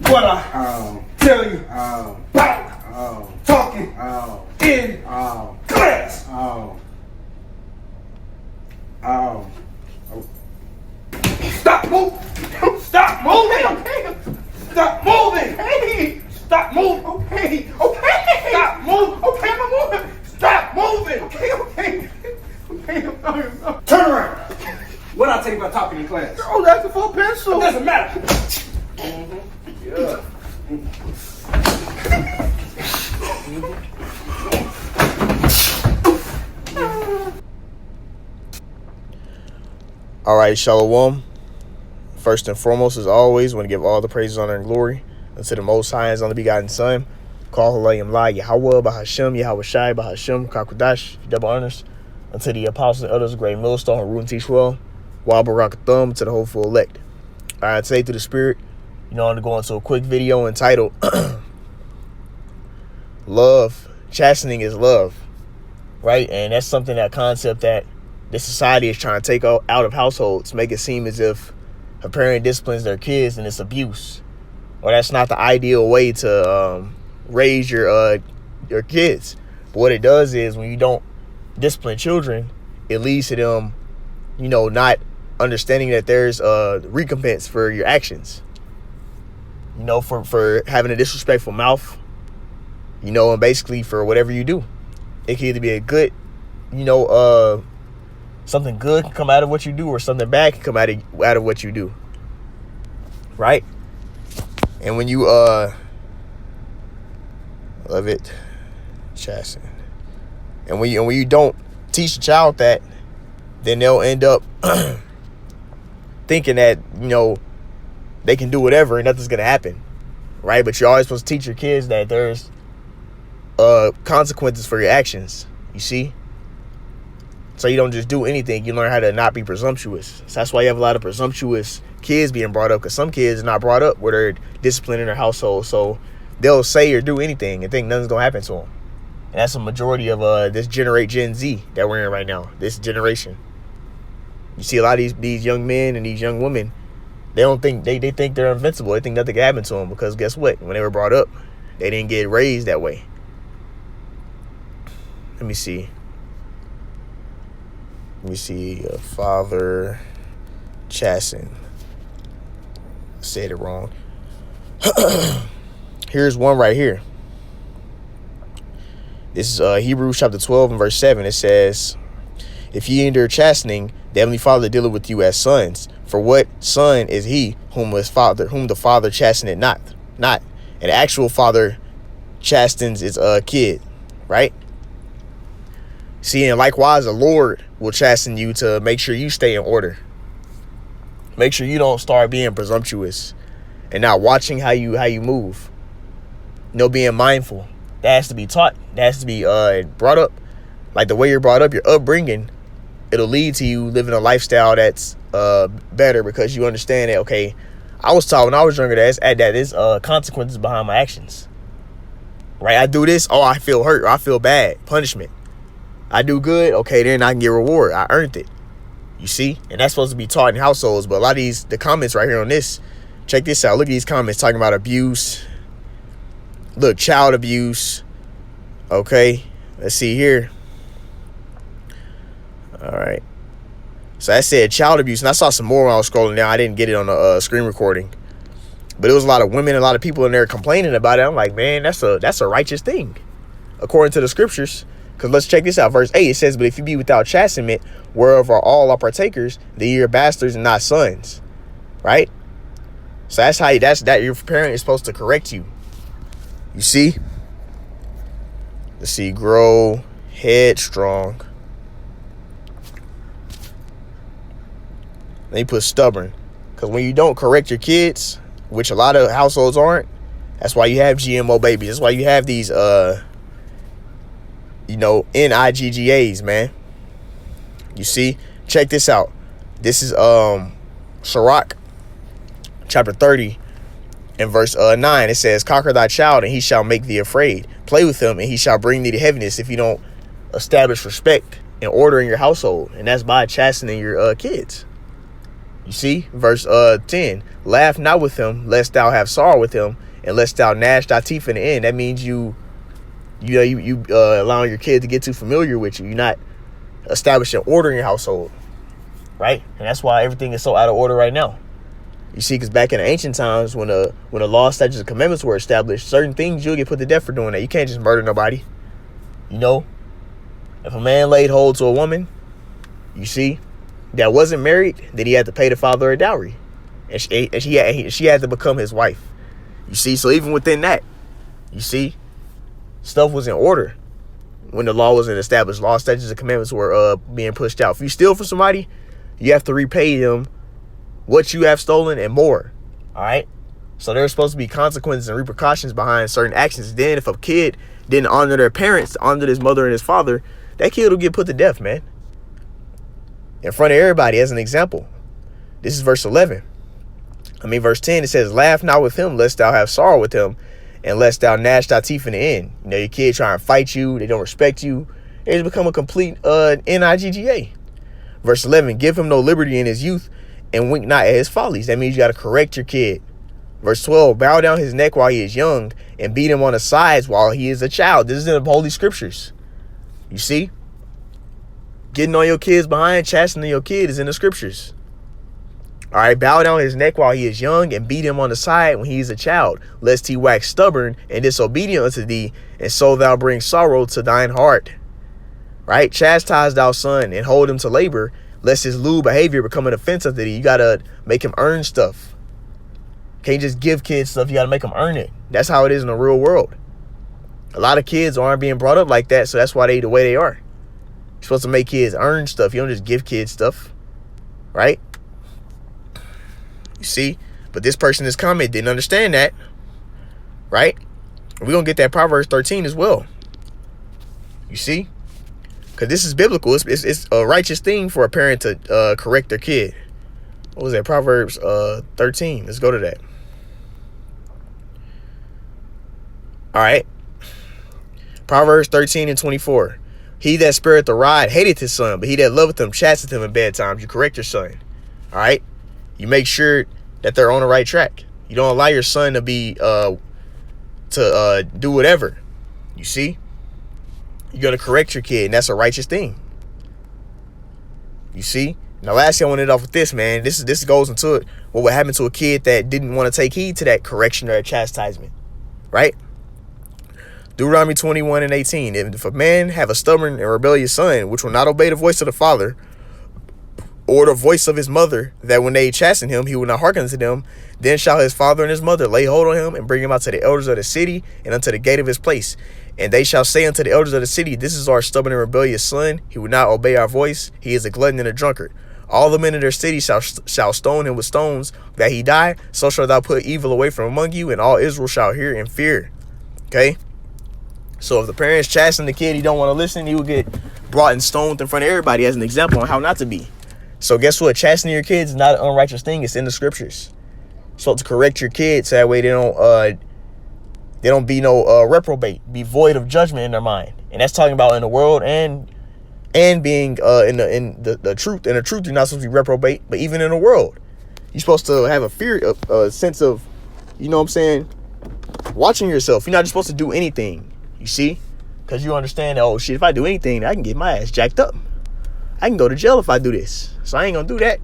what I tell you about talking in class. Stop moving! Stop moving! Okay. Stop moving! Hey! Stop moving! Okay! Okay! Stop moving! Okay, I'm moving! Stop moving! Okay! Okay! Okay, I'm sorry. Turn around! What I tell you about talking in class? Oh, that's a full pencil. It doesn't matter. Yeah. All right, Shalom. First and foremost, as always, want to give all the praises, honor, and glory unto the Most High, His only begotten Son. Call Halayim La Yahweh Bahashem Yahweh Shai Bahashem Kakudash, double honors unto the apostles and others, great millstone, who rule and teach well. Wa Barak Thumb to the hopeful elect. All right, today through the Spirit, I'm going to go into a quick video entitled Love, Chastening is Love, right? And that's something, that concept that this society is trying to take out of households, make it seem as if a parent disciplines their kids and it's abuse, or that's not the ideal way to raise your kids. But what it does is, when you don't discipline children, it leads to them, not understanding that there's a recompense for your actions. For having a disrespectful mouth, and basically for whatever you do. It can either be a good, something good can come out of what you do, or something bad can come out of what you do. Right? And when you love it, chasten. And when you don't teach the child that, then they'll end up thinking that, they can do whatever and nothing's gonna happen. Right? But you're always supposed to teach your kids that there's consequences for your actions. You see? So you don't just do anything. You learn how to not be presumptuous. So that's why you have a lot of presumptuous kids being brought up, because some kids are not brought up where they're disciplined in their household. So they'll say or do anything and think nothing's going to happen to them. And that's a majority of this Gen Z that we're in right now, this generation. You see a lot of these young men and these young women, they don't think, they think they're invincible. They think nothing can happen to them, because guess what? When they were brought up, they didn't get raised that way. Let me see. Father chasten. I said it wrong. Here's one right here. This is Hebrews chapter 12 and verse 7. It says, if ye endure chastening, the heavenly Father dealeth with you as sons. For what son is he whom the Father chasteneth not? An actual father chastens his kid, right? See, and likewise, the Lord will chasten you to make sure you stay in order. Make sure you don't start being presumptuous and not watching how you move. Being mindful. That has to be taught. That has to be brought up. Like the way you're brought up, your upbringing, it'll lead to you living a lifestyle that's better, because you understand that, okay, I was taught when I was younger that there's consequences behind my actions. Right? I do this, I feel hurt, or I feel bad. Punishment. I do good, okay, then I can get reward. I earned it. You see? And that's supposed to be taught in households. But a lot of the comments right here on this, check this out. Look at these comments talking about abuse. Look, child abuse. Okay. Let's see here. All right. So I said child abuse. And I saw some more when I was scrolling down. I didn't get it on the screen recording. But it was a lot of women and a lot of people in there complaining about it. I'm like, man, that's a righteous thing, according to the scriptures. Because let's check this out. Verse 8, it says, but if you be without chastenment, whereof are all our partakers, then ye are bastards and not sons. Right? So that's how your parent is supposed to correct you. You see? Let's see. Grow headstrong. Then you put stubborn. Because when you don't correct your kids, which a lot of households aren't, that's why you have GMO babies. That's why you have these NIGGAs, man. You see? Check this out. This is Sirach chapter 30 and verse 9. It says, conquer thy child, and he shall make thee afraid. Play with him, and he shall bring thee to heaviness, if you don't establish respect and order in your household. And that's by chastening your kids. You see, verse 10, laugh not with him, lest thou have sorrow with him, and lest thou gnash thy teeth in the end. That means you allowing your kid to get too familiar with you. You're not establishing order in your household, right? And that's why everything is so out of order right now. You see, because back in the ancient times, when the law, statutes, and commandments were established, certain things you'll get put to death for doing that. You can't just murder nobody. You know, if a man laid hold to a woman, you see, that wasn't married, then he had to pay the father a dowry, and she had to become his wife. You see, so even within that, you see, stuff was in order when the law wasn't established. Law, statutes, and commandments were being pushed out. If you steal from somebody, you have to repay them what you have stolen and more. All right. So there's supposed to be consequences and repercussions behind certain actions. Then if a kid didn't honor their parents, honor his mother and his father, that kid will get put to death, man. In front of everybody as an example. This is verse 11. Verse 10, it says, laugh not with him, lest thou have sorrow with him, and lest thou gnash thy teeth in the end. You know, your kid trying to fight you, they don't respect you. They just become a complete NIGGA. Verse 11, give him no liberty in his youth, and wink not at his follies. That means you got to correct your kid. Verse 12, bow down his neck while he is young, and beat him on the sides while he is a child. This is in the Holy Scriptures. You see? Getting on your kid's behind, chastening your kid is in the Scriptures. All right, bow down his neck while he is young, and beat him on the side when he is a child, lest he wax stubborn and disobedient unto thee, and so thou bring sorrow to thine heart. Right? Chastise thou son, and hold him to labor, lest his lewd behavior become an offense unto thee. You got to make him earn stuff. Can't just give kids stuff. You got to make them earn it. That's how it is in the real world. A lot of kids aren't being brought up like that, so that's why they the way they are. You're supposed to make kids earn stuff. You don't just give kids stuff. Right? You see? But this person in this comment didn't understand that. Right? We're going to get that Proverbs 13 as well. You see? Because this is biblical. It's a righteous thing for a parent to correct their kid. What was that? Proverbs 13. Let's go to that. All right. Proverbs 13 and 24. He that spareth the rod hateth his son, but he that loveth him chasteneth him in bad times. You correct your son. All right. You make sure that they're on the right track. You don't allow your son to be do whatever. You see? You're going to correct your kid, and that's a righteous thing. You see? Now, lastly, I want to end off with this, man. This goes into it. What would happen to a kid that didn't want to take heed to that correction or that chastisement, right? Deuteronomy 21 and 18. If a man have a stubborn and rebellious son, which will not obey the voice of the father or the voice of his mother, that when they chasten him, he will not hearken to them, then shall his father and his mother lay hold on him and bring him out to the elders of the city and unto the gate of his place. And they shall say unto the elders of the city, this is our stubborn and rebellious son. He will not obey our voice. He is a glutton and a drunkard. All the men of their city shall stone him with stones, that he die. So shalt thou put evil away from among you, and all Israel shall hear and fear. Okay? So if the parents chasten the kid, he don't want to listen, he will get brought and stoned in front of everybody as an example on how not to be. So guess what? Chastening your kids is not an unrighteous thing. It's in the Scriptures. So to correct your kids, so that way they don't be no reprobate, be void of judgment in their mind. And that's talking about in the world and being in the truth. In the truth, you're not supposed to be reprobate, but even in the world, you're supposed to have a fear, a sense of, you know what I'm saying, watching yourself. You're not just supposed to do anything, you see, because you understand that, oh shit, if I do anything, I can get my ass jacked up. I can go to jail if I do this. So I ain't gonna do that.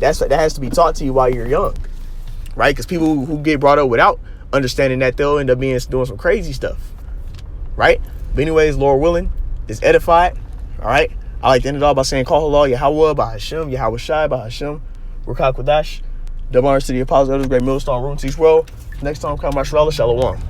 That has to be taught to you while you're young, right? Because people who get brought up without understanding that, they'll end up doing some crazy stuff, right? But anyways, Lord willing, it's edified. All right. I like to end it all by saying, call Allah, Yahweh, by Hashem, Yahweh Shai, by Hashem, Ruach HaKodesh, double honors to the apostles, elders, great millstone, room to each world. Next time, come by Shalom.